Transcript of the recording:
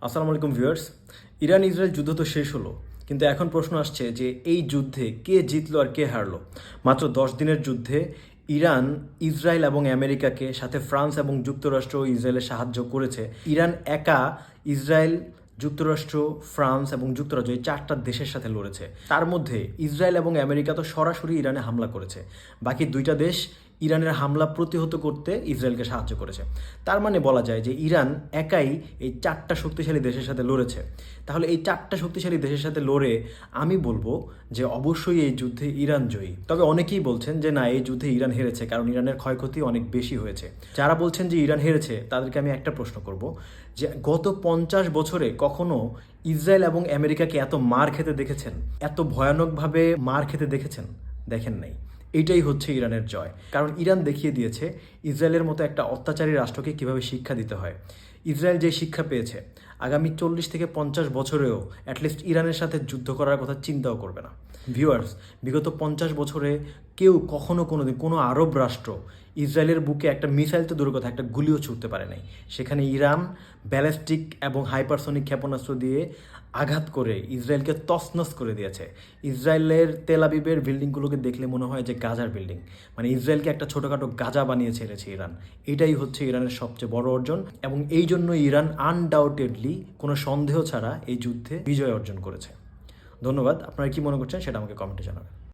আসসালামু আলাইকুম viewers. Iran Israel যুদ্ধ তো শেষ হলো, কিন্তু এখন প্রশ্ন আসছে যে এই যুদ্ধে কে জিতলো আর কে হারলো। মাত্র 10 দিনের যুদ্ধে ইরান ইসরায়েল এবং আমেরিকাকে, সাথে ফ্রান্স এবং যুক্তরাষ্ট্র ইসরায়েলের সাহায্য করেছে। ইরান একা ইসরায়েল, যুক্তরাষ্ট্র, ফ্রান্স এবং যুক্তরাজ্য এই 4টা দেশের সাথে লড়েছে। তার মধ্যে ইসরায়েল এবং আমেরিকা তো সরাসরি ইরানে হামলা করেছে, বাকি 2টা দেশ ইরানের হামলা প্রতিহত করতে ইসরায়েলকে সাহায্য করেছে। তার মানে বলা যায় যে ইরান একাই এই 4টা শক্তিশালী দেশের সাথে লড়েছে। তাহলে এই 4টা শক্তিশালী দেশের সাথে লড়ে আমি বলবো যে অবশ্যই এই যুদ্ধে ইরান জয়ী। তবে অনেকেই বলছেন যে না, এই যুদ্ধে ইরান হেরেছে, কারণ ইরানের ক্ষয়ক্ষতি অনেক বেশি হয়েছে। যারা বলছেন যে ইরান হেরেছে তাদেরকে আমি একটা প্রশ্ন করব যে গত 50 বছরে কখনো ইসরায়েল এবং আমেরিকাকে এত মার খেতে দেখেছেন? এত ভয়ানকভাবে মার খেতে দেখেছেন? দেখেন নাই। এইটাই হচ্ছে ইরানের জয়, কারণ ইরান দেখিয়ে দিয়েছে ইসরায়েলের মতো একটা অত্যাচারী রাষ্ট্রকে কিভাবে শিক্ষা দিতে হয়। ইসরায়েল যে শিক্ষা পেয়েছে, আগামী 40 থেকে 50 বছরেও অ্যাটলিস্ট ইরানের সাথে যুদ্ধ করার কথা চিন্তাও করবে না। ভিউয়ার্স, বিগত 50 বছরে কেউ কখনো কোনোদিন কোনো আরব রাষ্ট্র ইসরায়েলের বুকে একটা মিসাইল তো দূরের কথা, একটা গুলিও ছুটতে পারে নাই। সেখানে ইরান ব্যালিস্টিক এবং হাইপারসনিক ক্ষেপণাস্ত্র দিয়ে আঘাত করে ইসরায়েলকে তছনছ করে দিয়েছে। ইসরায়েলের তেল আবিবের বিল্ডিংগুলোকে দেখলে মনে হয় যে গাজার বিল্ডিং। মানে ইসরায়েলকে একটা ছোটোখাটো গাজা বানিয়ে ছেড়েছে ইরান। এটাই হচ্ছে ইরানের সবচেয়ে বড় অর্জন, এবং এই জন্য ইরান আনডাউটেডলি, কোনো সন্দেহ ছাড়া এই যুদ্ধে বিজয় অর্জন করেছে। ধন্যবাদ। আপনারা কি মনে করছেন সেটা আমাকে কমেন্টে জানাবেন।